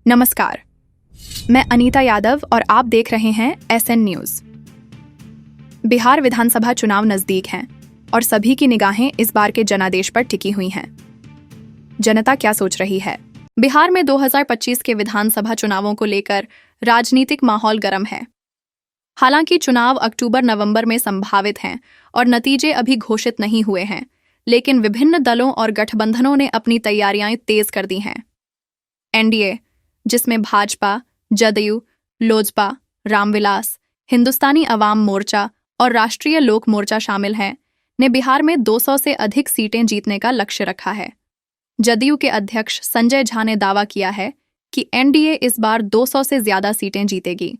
नमस्कार, मैं अनीता यादव और आप देख रहे हैं एसएन न्यूज। बिहार विधानसभा चुनाव नजदीक हैं और सभी की निगाहें इस बार के जनादेश पर टिकी हुई हैं। जनता क्या सोच रही है? बिहार में 2025 के विधानसभा चुनावों को लेकर राजनीतिक माहौल गर्म है। हालांकि चुनाव अक्टूबर-नवंबर में संभावित हैं और नतीजे अभी घोषित नहीं हुए हैं, लेकिन विभिन्न दलों और गठबंधनों ने अपनी तैयारियां तेज कर दी हैं। एनडीए, जिसमें भाजपा, जदयू, लोजपा, रामविलास, हिंदुस्तानी अवाम मोर्चा और राष्ट्रीय लोक मोर्चा शामिल हैं, ने बिहार में 200 से अधिक सीटें जीतने का लक्ष्य रखा है। जदयू के अध्यक्ष संजय झा ने दावा किया है कि एनडीए इस बार 200 से ज्यादा सीटें जीतेगी।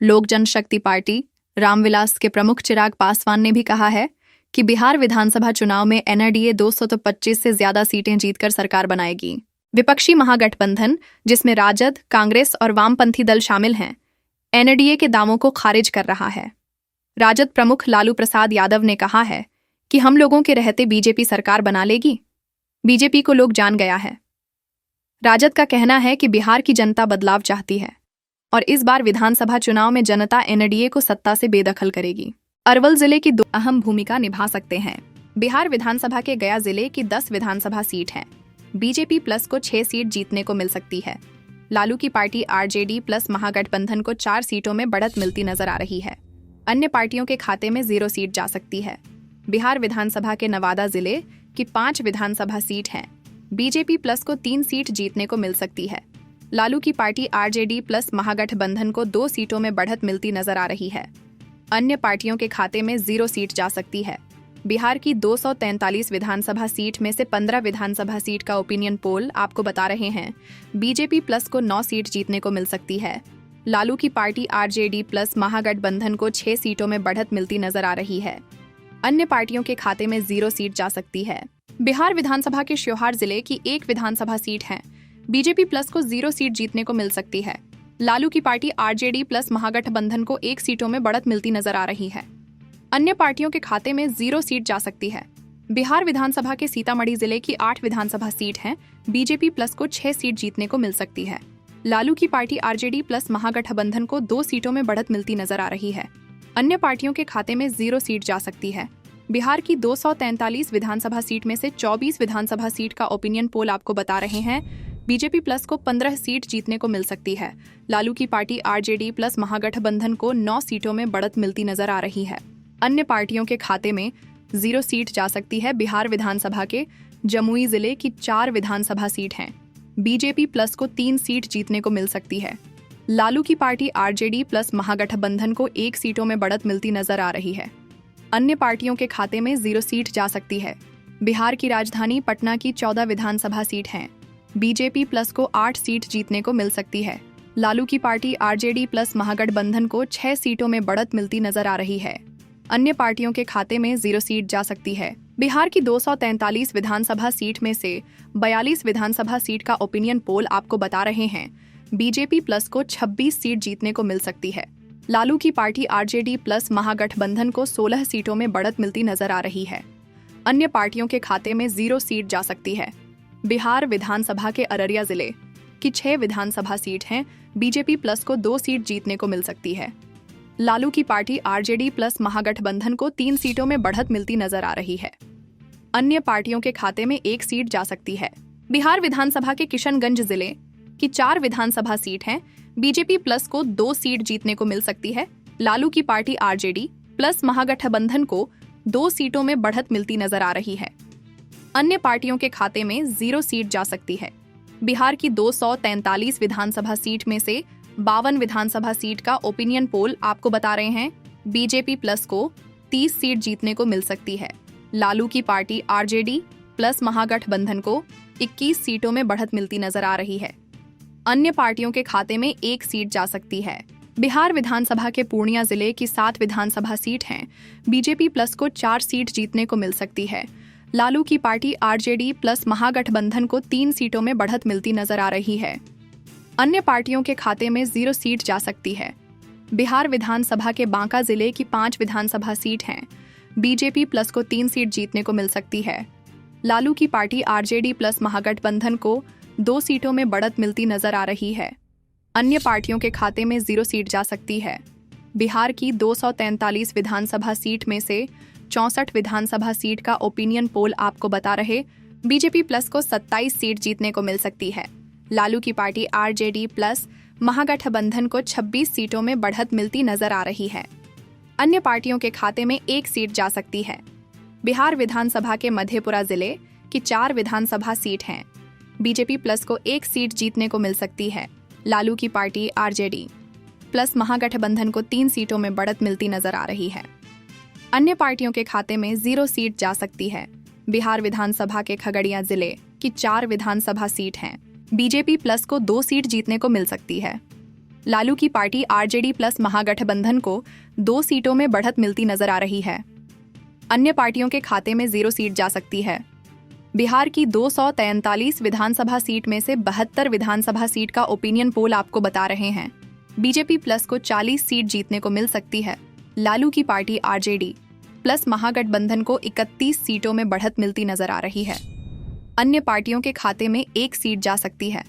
लोक जनशक्ति पार्टी, रामविलास के प्रमुख चिराग पासवान ने भी कहा है कि बिहार विधानसभा चुनाव में एनडीए 225 से ज्यादा सीटें जीतकर सरकार बनाएगी। विपक्षी महागठबंधन, जिसमें राजद, कांग्रेस और वामपंथी दल शामिल हैं, एनडीए के दावों को खारिज कर रहा है। राजद प्रमुख लालू प्रसाद यादव ने कहा है कि हम लोगों के रहते बीजेपी सरकार बना लेगी। बीजेपी को लोग जान गया है। राजद का कहना है कि बिहार की जनता बदलाव चाहती है और इस बार विधानसभा चुनाव में जनता एनडीए को सत्ता से बेदखल करेगी। अरवल जिले की 2 अहम भूमिका निभा सकते हैं। बिहार विधानसभा के गया जिले की 10 विधानसभा सीट हैं। बीजेपी प्लस को 6 सीट जीतने को मिल सकती है। लालू की पार्टी आरजेडी प्लस महागठबंधन को 4 सीटों में बढ़त मिलती नजर आ रही है। अन्य पार्टियों के खाते में 0 सीट जा सकती है। बिहार विधानसभा के नवादा जिले की 5 विधानसभा सीट हैं। बीजेपी प्लस को 3 सीट जीतने को मिल सकती है। लालू की पार्टी आरजेडी प्लस महागठबंधन को 2 सीटों में बढ़त मिलती नजर आ रही है। अन्य पार्टियों के खाते में 0 सीट जा सकती है। बिहार की 243 विधानसभा सीट में से 15 विधानसभा सीट का ओपिनियन पोल आपको बता रहे हैं बीजेपी प्लस को 9 सीट जीतने को मिल सकती है। लालू की पार्टी आरजेडी प्लस महागठबंधन को 6 सीटों में बढ़त मिलती नजर आ रही है। अन्य पार्टियों के खाते में 0 सीट जा सकती है। बिहार विधानसभा के श्योहार जिले की 1 विधानसभा सीट है। बीजेपी प्लस को 0 सीट जीतने को मिल सकती है। लालू की पार्टी आरजेडी प्लस महागठबंधन को 1 सीटों में बढ़त मिलती नजर आ रही है। अन्य पार्टियों के खाते में 0 सीट जा सकती है। बिहार विधानसभा के सीतामढ़ी जिले की 8 विधानसभा सीट हैं। बीजेपी प्लस को 6 सीट जीतने को मिल सकती है। लालू की पार्टी आरजेडी प्लस महागठबंधन को 2 सीटों में बढ़त मिलती नजर आ रही है। अन्य पार्टियों के खाते में 0 सीट जा सकती है। बिहार की 243 विधानसभा सीट में से 24 विधानसभा सीट का ओपिनियन पोल आपको बता रहे हैं बीजेपी प्लस को 15 सीट जीतने को मिल सकती है। लालू की पार्टी आरजेडी प्लस महागठबंधन को 9 सीटों में बढ़त मिलती नजर आ रही है। अन्य पार्टियों के खाते में 0 सीट जा सकती है। बिहार विधानसभा के जमुई जिले की 4 विधानसभा सीट हैं। बीजेपी प्लस को 3 सीट जीतने को मिल सकती है। लालू की पार्टी आरजेडी प्लस महागठबंधन को 1 सीटों में बढ़त मिलती नजर आ रही है। अन्य पार्टियों के खाते में 0 सीट जा सकती है। बिहार की राजधानी पटना की 14 विधानसभा सीट हैं। बीजेपी प्लस को 8 सीट जीतने को मिल सकती है। लालू की पार्टी आरजेडी प्लस महागठबंधन को 6 सीटों में बढ़त मिलती नजर आ रही है। अन्य पार्टियों के खाते में 0 सीट जा सकती है। बिहार की 243 विधानसभा सीट में से 42 विधानसभा सीट का ओपिनियन पोल आपको बता रहे हैं बीजेपी प्लस को 26 सीट जीतने को मिल सकती है। लालू की पार्टी आरजेडी प्लस महागठबंधन को 16 सीटों में बढ़त मिलती नजर आ रही है। अन्य पार्टियों के खाते में 0 सीट जा सकती है। बिहार विधानसभा के अररिया जिले की 6 विधानसभा सीट हैं। बीजेपी प्लस को 2 सीट जीतने को मिल सकती है। लालू की पार्टी आरजेडी प्लस महागठबंधन को 3 सीटों में बढ़त मिलती नजर आ रही है। अन्य पार्टियों के खाते में 1 सीट जा सकती है। बिहार विधानसभा के किशनगंज जिले की 4 विधानसभा सीट हैं। बीजेपी प्लस को 2 सीट जीतने को मिल सकती है। लालू की पार्टी आरजेडी प्लस महागठबंधन को 2 सीटों में बढ़त मिलती नजर आ रही है। अन्य पार्टियों के खाते में 0 सीट जा सकती है। बिहार की 243 विधानसभा सीट में से 52 विधानसभा सीट का ओपिनियन पोल आपको बता रहे हैं बीजेपी प्लस को 30 सीट जीतने को मिल सकती है। लालू की पार्टी आरजेडी प्लस महागठबंधन को 21 सीटों में बढ़त मिलती नजर आ रही है। अन्य पार्टियों के खाते में 1 सीट जा सकती है। बिहार विधानसभा के पूर्णिया जिले की 7 विधानसभा सीट हैं। बीजेपी प्लस को 4 सीट जीतने को मिल सकती है। लालू की पार्टी आरजेडी प्लस महागठबंधन को 3 सीटों में बढ़त मिलती नजर आ रही है। अन्य पार्टियों के खाते में 0 सीट जा सकती है। बिहार विधानसभा के बांका जिले की 5 विधानसभा सीट हैं। बीजेपी प्लस को 3 सीट जीतने को मिल सकती है। लालू की पार्टी आरजेडी प्लस महागठबंधन को 2 सीटों में बढ़त मिलती नजर आ रही है। अन्य पार्टियों के खाते में 0 सीट जा सकती है। बिहार की 243 विधानसभा सीट में से 64 विधानसभा सीट का ओपिनियन पोल आपको बता रहे बीजेपी प्लस को 27 सीट जीतने को मिल सकती है। लालू की पार्टी आरजेडी प्लस महागठबंधन को 26 सीटों में बढ़त मिलती नजर आ रही है। अन्य पार्टियों के खाते में 1 सीट जा सकती है। बिहार विधानसभा के मधेपुरा जिले की 4 विधानसभा सीट हैं। बीजेपी प्लस को 1 सीट जीतने को मिल सकती है। लालू की पार्टी आरजेडी प्लस महागठबंधन को 3 सीटों में बढ़त मिलती नजर आ रही है। अन्य पार्टियों के खाते में 0 सीट जा सकती है। बिहार विधानसभा के खगड़िया जिले की 4 विधानसभा सीट हैं। बीजेपी प्लस को 2 सीट जीतने को मिल सकती है। लालू की पार्टी आरजेडी प्लस महागठबंधन को 2 सीटों में बढ़त मिलती नजर आ रही है। अन्य पार्टियों के खाते में 0 सीट जा सकती है। बिहार की 243 विधानसभा सीट में से 72 विधानसभा सीट का ओपिनियन पोल आपको बता रहे हैं बीजेपी प्लस को 40 सीट जीतने को मिल सकती है। लालू की पार्टी आरजेडी प्लस महागठबंधन को 31 सीटों में बढ़त मिलती नजर आ रही है। अन्य पार्टियों के खाते में 1 सीट जा सकती है।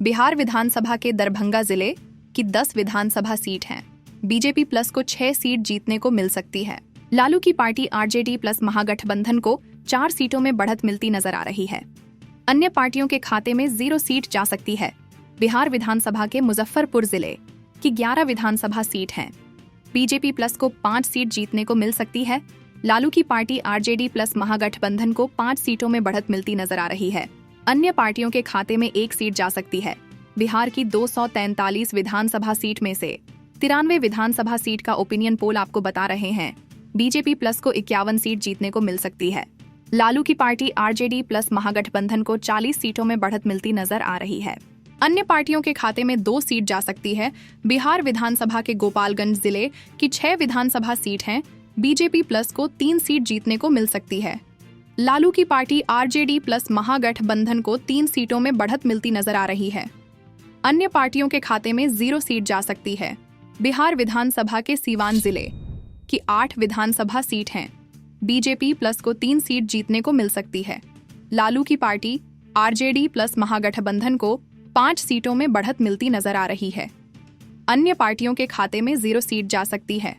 बिहार विधानसभा के दरभंगा जिले की 10 विधानसभा सीट हैं। बीजेपी प्लस को 6 सीट जीतने को मिल सकती है। लालू की पार्टी आरजेडी प्लस महागठबंधन को 4 सीटों में बढ़त मिलती नजर आ रही है। अन्य पार्टियों के खाते में 0 सीट जा सकती है। बिहार विधानसभा के मुजफ्फरपुर जिले की 11 विधानसभा सीट हैं। बीजेपी प्लस को 5 सीट जीतने को मिल सकती है। लालू की पार्टी आरजेडी प्लस महागठबंधन को 5 सीटों में बढ़त मिलती नजर आ रही है। अन्य पार्टियों के खाते में 1 सीट जा सकती है। बिहार की 243 विधानसभा सीट में से 93 विधानसभा सीट का ओपिनियन पोल आपको बता रहे हैं बीजेपी प्लस को 51 सीट जीतने को मिल सकती है। लालू की पार्टी आरजेडी प्लस महागठबंधन को 40 सीटों में बढ़त मिलती नजर आ रही है। अन्य पार्टियों के खाते में 2 सीट जा सकती है। बिहार विधानसभा के गोपालगंज जिले की 6 विधानसभा सीट हैं। बीजेपी प्लस को 3 सीट जीतने को मिल सकती है। लालू की पार्टी आरजेडी प्लस महागठबंधन को 3 सीटों में बढ़त मिलती नजर आ रही है। अन्य पार्टियों के खाते में 0 सीट जा सकती है। बिहार विधानसभा के सीवान जिले की 8 विधानसभा सीट हैं। बीजेपी प्लस को 3 सीट जीतने को मिल सकती है। लालू की पार्टी आरजेडी प्लस महागठबंधन को 5 सीटों में बढ़त मिलती नजर आ रही है। अन्य पार्टियों के खाते में 0 सीट जा सकती है।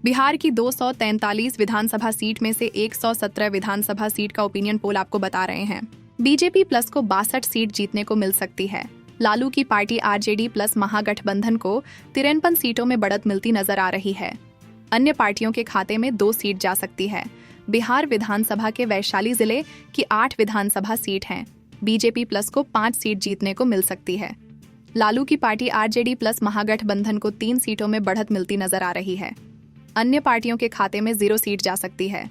बिहार की 243 विधानसभा सीट में से 117 विधानसभा सीट का ओपिनियन पोल आपको बता रहे हैं बीजेपी प्लस को 62 सीट जीतने को मिल सकती है। लालू की पार्टी आरजेडी प्लस महागठबंधन को 53 सीटों में बढ़त मिलती नजर आ रही है। अन्य पार्टियों के खाते में 2 सीट जा सकती है। बिहार विधानसभा के वैशाली जिले की 8 विधानसभा सीट हैं। बीजेपी प्लस को 5 सीट जीतने को मिल सकती है। लालू की पार्टी आरजेडी प्लस महागठबंधन को 3 सीटों में बढ़त मिलती नजर आ रही है। अन्य पार्टियों के खाते में 0 सीट जा सकती है।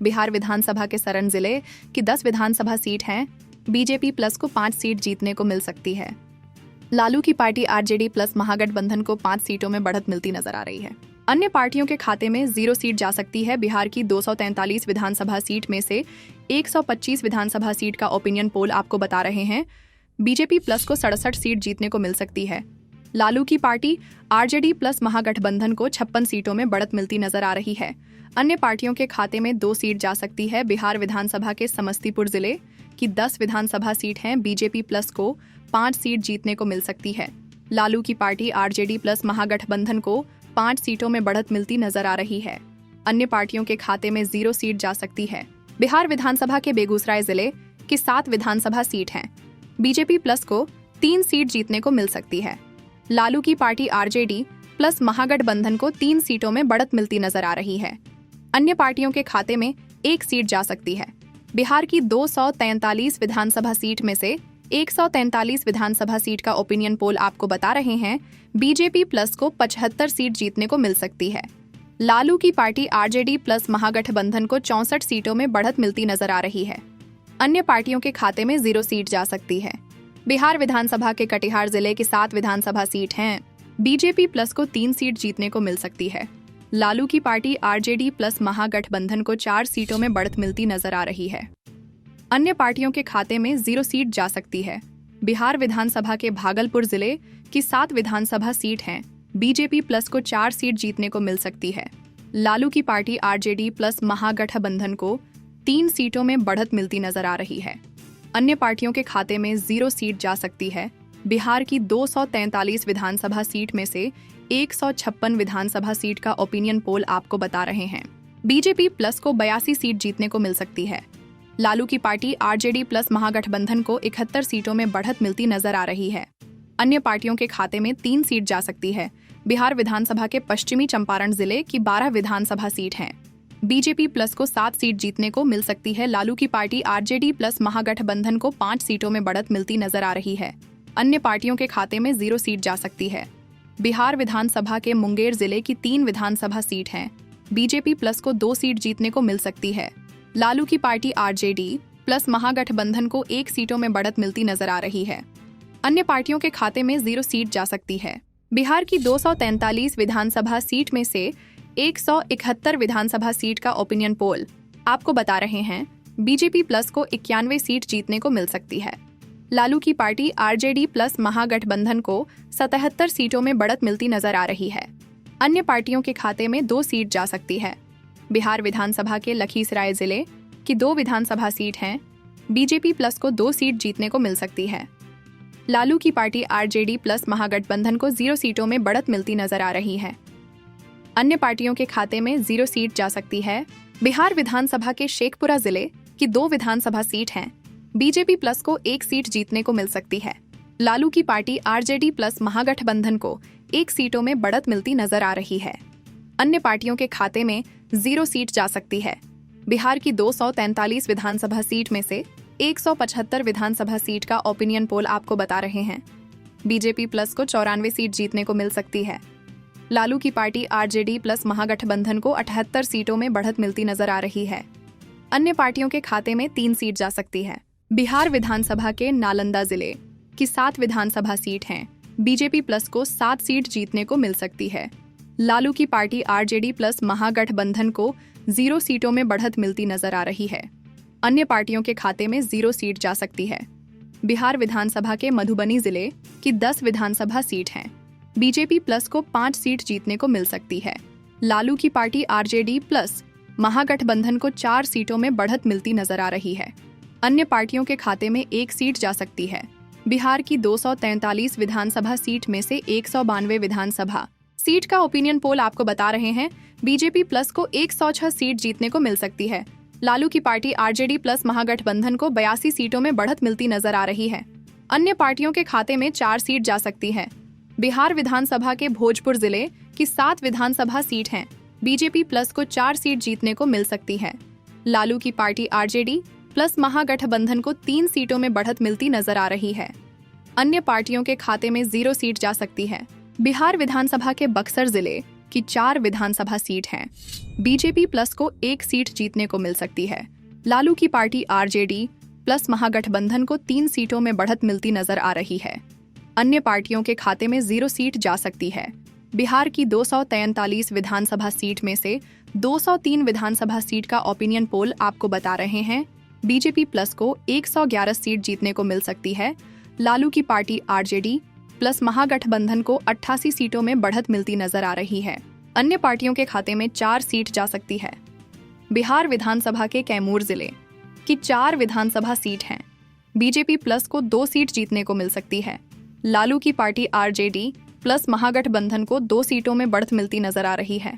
बिहार विधानसभा के सरन जिले की 10 विधानसभा सीट हैं। बीजेपी प्लस को 5 सीट जीतने को मिल सकती है। लालू की पार्टी आरजेडी प्लस महागठबंधन को 5 सीटों में बढ़त मिलती नजर आ रही है। अन्य पार्टियों के खाते में 0 सीट जा सकती है। बिहार की 243 विधानसभा सीट में से 125 विधानसभा सीट का ओपिनियन पोल आपको बता रहे हैं बीजेपी प्लस को 67 सीट जीतने को मिल सकती है। लालू की पार्टी आरजेडी प्लस महागठबंधन को 56 सीटों में बढ़त मिलती नजर आ रही है। अन्य पार्टियों के खाते में 2 सीट जा सकती है। बिहार विधानसभा के समस्तीपुर जिले की 10 विधानसभा सीट हैं। बीजेपी प्लस को 5 सीट जीतने को मिल सकती है। लालू की पार्टी आरजेडी प्लस महागठबंधन को 5 सीटों में बढ़त मिलती नजर आ रही है। अन्य पार्टियों के खाते में 0 सीट जा सकती है। बिहार विधानसभा के बेगूसराय जिले की 7 विधानसभा सीट हैं। बीजेपी प्लस को 3 सीट जीतने को मिल सकती है। लालू की पार्टी आरजेडी प्लस महागठबंधन को 3 सीटों में बढ़त मिलती नजर आ रही है। अन्य पार्टियों के खाते में 1 सीट जा सकती है। बिहार की 243 विधानसभा सीट में से 143 विधानसभा सीट का ओपिनियन पोल आपको बता रहे हैं बीजेपी प्लस को 75 सीट जीतने को मिल सकती है। लालू की पार्टी आरजेडी प्लस महागठबंधन को 64 सीटों में बढ़त मिलती नजर आ रही है। अन्य पार्टियों के खाते में 0 सीट जा सकती है। बिहार विधानसभा के कटिहार जिले की 7 विधानसभा सीट हैं। बीजेपी प्लस को 3 सीट जीतने को मिल सकती है। लालू की पार्टी आरजेडी प्लस महागठबंधन को 4 सीटों में बढ़त मिलती नजर आ रही है। अन्य पार्टियों के खाते में 0 सीट जा सकती है। बिहार विधानसभा के भागलपुर जिले की 7 विधानसभा सीट हैं। बीजेपी प्लस को 4 सीट जीतने को मिल सकती है। लालू की पार्टी आरजेडी प्लस महागठबंधन को 3 सीटों में बढ़त मिलती नजर आ रही है। अन्य पार्टियों के खाते में 0 सीट जा सकती है। बिहार की 243 विधानसभा सीट में से 156 विधानसभा सीट का ओपिनियन पोल आपको बता रहे हैं। बीजेपी प्लस को 82 सीट जीतने को मिल सकती है। लालू की पार्टी आरजेडी प्लस महागठबंधन को 71 सीटों में बढ़त मिलती नजर आ रही है। अन्य पार्टियों के खाते में 3 सीट जा सकती है। बिहार विधानसभा के पश्चिमी चंपारण जिले की 12 विधानसभा सीट हैं। बीजेपी प्लस को 7 सीट जीतने को मिल सकती है। लालू की पार्टी आरजेडी प्लस महागठबंधन को 5 सीटों में बढ़त मिलती नजर आ रही है। अन्य पार्टियों के खाते में 0 सीट जा सकती है। बिहार विधानसभा के मुंगेर जिले की 3 विधानसभा सीट हैं। बीजेपी प्लस को 2 सीट जीतने को मिल सकती है। लालू की पार्टी आरजेडी प्लस महागठबंधन को 1 सीटों में बढ़त मिलती नजर आ रही है। अन्य पार्टियों के खाते में 0 सीट जा सकती है। बिहार की 243 विधानसभा सीट में से 171 विधानसभा सीट का ओपिनियन पोल आपको बता रहे हैं बीजेपी प्लस को 91 सीट जीतने को मिल सकती है। लालू की पार्टी आरजेडी प्लस महागठबंधन को 77 सीटों में बढ़त मिलती नजर आ रही है। अन्य पार्टियों के खाते में 2 सीट जा सकती है। बिहार विधानसभा के लखीसराय जिले की 2 विधानसभा सीट हैं। बीजेपी प्लस को 2 सीट जीतने को मिल सकती है। लालू की पार्टी आरजेडी प्लस महागठबंधन को 0 सीटों में बढ़त मिलती नजर आ रही है। अन्य पार्टियों के खाते में 0 सीट जा सकती है। बिहार विधानसभा के शेखपुरा जिले की 2 विधानसभा सीट हैं। बीजेपी प्लस को 1 सीट जीतने को मिल सकती है। लालू की पार्टी आरजेडी प्लस महागठबंधन को 1 सीटों में बढ़त मिलती नजर आ रही है। अन्य पार्टियों के खाते में 0 सीट जा सकती है। बिहार की 243 विधानसभा सीट में से 175 विधानसभा सीट का ओपिनियन पोल आपको बता रहे हैं बीजेपी प्लस को 94 सीट जीतने को मिल सकती है। लालू की पार्टी आरजेडी प्लस महागठबंधन को 78 सीटों में बढ़त मिलती नजर आ रही है। अन्य पार्टियों के खाते में 3 सीट जा सकती है। बिहार विधानसभा के नालंदा जिले की 7 विधानसभा सीट हैं। बीजेपी प्लस को 7 सीट जीतने को मिल सकती है। लालू की पार्टी आरजेडी प्लस महागठबंधन को 0 सीटों में बढ़त मिलती नजर आ रही है। अन्य पार्टियों के खाते में 0 सीट जा सकती है। बिहार विधानसभा के मधुबनी जिले की 10 विधानसभा सीट हैं। बीजेपी प्लस को 5 सीट जीतने को मिल सकती है। लालू की पार्टी आरजेडी प्लस महागठबंधन को 4 सीटों में बढ़त मिलती नजर आ रही है। अन्य पार्टियों के खाते में 1 सीट जा सकती है। बिहार की 243 विधानसभा सीट में से 192 विधानसभा सीट का ओपिनियन पोल आपको बता रहे हैं बीजेपी प्लस को 106 सीट जीतने को मिल सकती है। लालू की पार्टी आरजेडी प्लस महागठबंधन को 82 सीटों में बढ़त मिलती नजर आ रही है। अन्य पार्टियों के खाते में 4 सीट जा सकती है। बिहार विधानसभा के भोजपुर जिले की 7 विधानसभा सीट हैं। बीजेपी प्लस को 4 सीट जीतने को मिल सकती है। लालू की पार्टी आरजेडी प्लस महागठबंधन को 3 सीटों में बढ़त मिलती नजर आ रही है। अन्य पार्टियों के खाते में 0 सीट जा सकती है। बिहार विधानसभा के बक्सर जिले की 4 विधानसभा सीट हैं। बीजेपी प्लस को 1 सीट जीतने को मिल सकती है। लालू की पार्टी आरजेडी प्लस महागठबंधन को 3 सीटों में बढ़त मिलती नजर आ रही है। अन्य पार्टियों के खाते में 0 सीट जा सकती है। बिहार की 243 विधानसभा सीट में से 203 विधानसभा सीट का ओपिनियन पोल आपको बता रहे हैं बीजेपी प्लस को 111 सीट जीतने को मिल सकती है। लालू की पार्टी आरजेडी प्लस महागठबंधन को 88 सीटों में बढ़त मिलती नजर आ रही है। अन्य पार्टियों के खाते में 4 सीट जा सकती है। बिहार विधानसभा के कैमूर जिले की 4 विधानसभा सीट हैं। बीजेपी प्लस को 2 सीट जीतने को मिल सकती है। लालू की पार्टी आरजेडी प्लस महागठबंधन को 2 सीटों में बढ़त मिलती नजर आ रही है।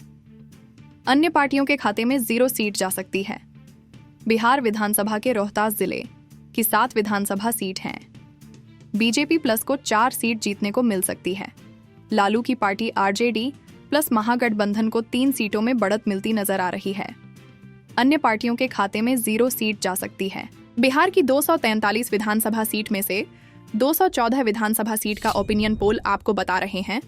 अन्य पार्टियों के खाते में 0 सीट जा सकती है। बिहार विधानसभा के रोहतास जिले की 7 विधानसभा सीट हैं। बीजेपी प्लस को 4 सीट जीतने को मिल सकती है। लालू की पार्टी आरजेडी प्लस महागठबंधन को 3 सीटों में बढ़त मिलती नजर आ रही है। अन्य पार्टियों के खाते में 0 सीट जा सकती है। बिहार की 243 विधानसभा सीट में से 214 विधानसभा सीट का ओपिनियन पोल आपको बता रहे हैं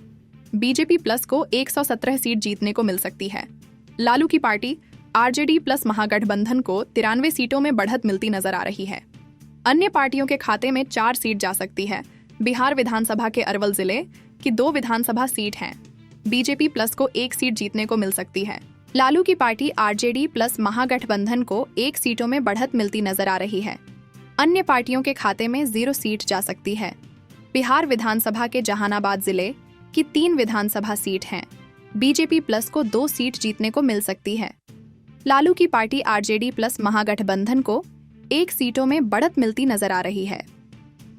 बीजेपी प्लस को 117 सीट जीतने को मिल सकती है। लालू की पार्टी आरजेडी प्लस महागठबंधन को 93 सीटों में बढ़त मिलती नजर आ रही है। अन्य पार्टियों के खाते में 4 सीट जा सकती है। बिहार विधानसभा के अरवल जिले की 2 विधानसभा सीट हैं। बीजेपी प्लस को 1 सीट जीतने को मिल सकती है। लालू की पार्टी आरजेडी प्लस महागठबंधन को 1 सीटों में बढ़त मिलती नजर आ रही है। अन्य पार्टियों के खाते में 0 सीट जा सकती है। बिहार विधानसभा के जहानाबाद जिले की 3 विधानसभा सीट हैं। बीजेपी प्लस को 2 सीट जीतने को मिल सकती है। लालू की पार्टी आरजेडी प्लस महागठबंधन को 1 सीटों में बढ़त मिलती नजर आ रही है।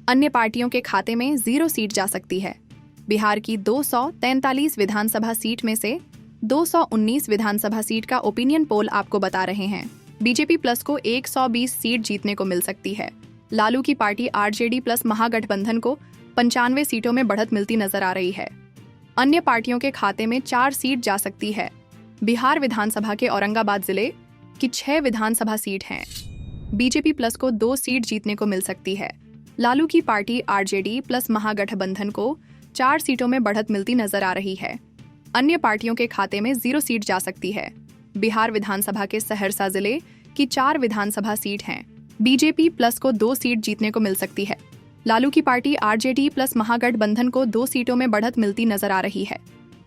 अन्य पार्टियों के खाते में 0 सीट जा सकती है। बिहार की 243 विधानसभा सीट में से 219 विधानसभा सीट का ओपिनियन पोल आपको बता रहे हैं बीजेपी प्लस को 120 सीट जीतने को मिल सकती है। लालू की पार्टी आरजेडी प्लस महागठबंधन को 95 सीटों में बढ़त मिलती नजर आ रही है। अन्य पार्टियों के खाते में 4 सीट जा सकती है। बिहार विधानसभा के औरंगाबाद जिले की 6 विधानसभा सीट हैं। बीजेपी प्लस को 2 सीट जीतने को मिल सकती है। लालू की पार्टी आरजेडी प्लस महागठबंधन को 4 सीटों में बढ़त मिलती नजर आ रही है। अन्य पार्टियों के खाते में 0 सीट जा सकती है। बिहार विधानसभा के सहरसा जिले की 4 विधानसभा सीट हैं। बीजेपी प्लस को 2 सीट जीतने को मिल सकती है। लालू की पार्टी आरजेडी प्लस महागठबंधन को 2 सीटों में बढ़त मिलती नजर आ रही है।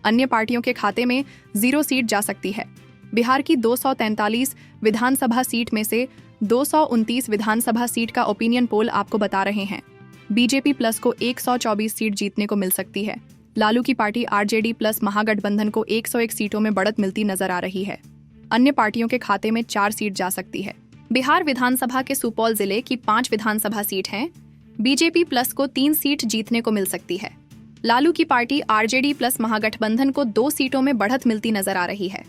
अन्य पार्टियों के खाते में 0 सीट जा सकती है। बिहार की 243 विधानसभा सीट में से 229 विधानसभा सीट का ओपिनियन पोल आपको बता रहे हैं बीजेपी प्लस को 124 सीट जीतने को मिल सकती है। लालू की पार्टी आरजेडी प्लस महागठबंधन को 101 सीटों में बढ़त मिलती नजर आ रही है। अन्य पार्टियों के खाते में 4 सीट जा सकती है। बिहार विधानसभा के सुपौल जिले की 5 विधानसभा सीट हैं। बीजेपी प्लस को 3 सीट जीतने को मिल सकती है। लालू की पार्टी आरजेडी प्लस महागठबंधन को 2 सीटों में बढ़त मिलती नजर आ रही है।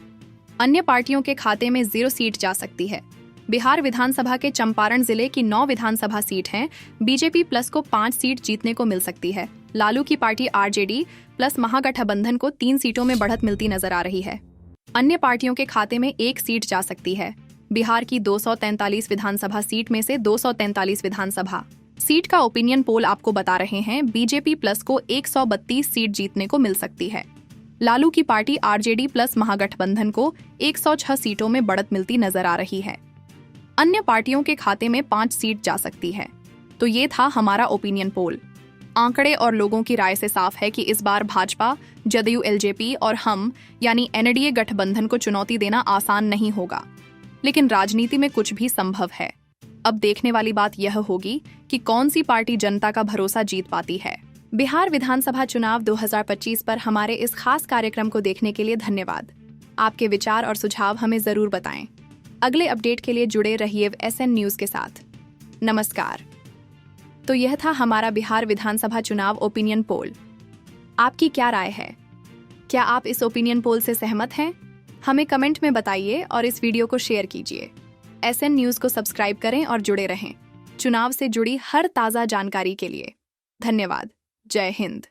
अन्य पार्टियों के खाते में 0 सीट जा सकती है। बिहार विधानसभा के चंपारण जिले की 9 विधानसभा सीट हैं। बीजेपी प्लस को 5 सीट जीतने को मिल सकती है। लालू की पार्टी आरजेडी प्लस महागठबंधन को 3 सीटों में बढ़त मिलती नजर आ रही है। अन्य पार्टियों के खाते में 1 सीट जा सकती है। बिहार की 243 विधानसभा सीट में से 243 विधानसभा सीट का ओपिनियन पोल आपको बता रहे हैं बीजेपी प्लस को 132 सीट जीतने को मिल सकती है। लालू की पार्टी आरजेडी प्लस महागठबंधन को 106 सीटों में बढ़त मिलती नजर आ रही है। अन्य पार्टियों के खाते में 5 सीट जा सकती है। तो ये था हमारा ओपिनियन पोल। आंकड़े और लोगों की राय से साफ है कि इस बार भाजपा, जदयू, एलजेपी और हम यानी एनडीए गठबंधन को चुनौती देना आसान नहीं होगा, लेकिन राजनीति में कुछ भी संभव है। अब देखने वाली बात यह होगी कि कौन सी पार्टी जनता का भरोसा जीत पाती है। बिहार विधानसभा चुनाव 2025 पर हमारे इस खास कार्यक्रम को देखने के लिए धन्यवाद। आपके विचार और सुझाव हमें जरूर बताएं। अगले अपडेट के लिए जुड़े रहिए SN न्यूज के साथ। नमस्कार। तो यह था हमारा बिहार विधानसभा चुनाव ओपिनियन पोल। आपकी क्या राय है? क्या आप इस ओपिनियन पोल से सहमत हैं? हमें कमेंट में बताइए और इस वीडियो को शेयर कीजिए। SN न्यूज को सब्सक्राइब करें और जुड़े रहें चुनाव से जुड़ी हर ताज़ा जानकारी के लिए। धन्यवाद। जय हिंद।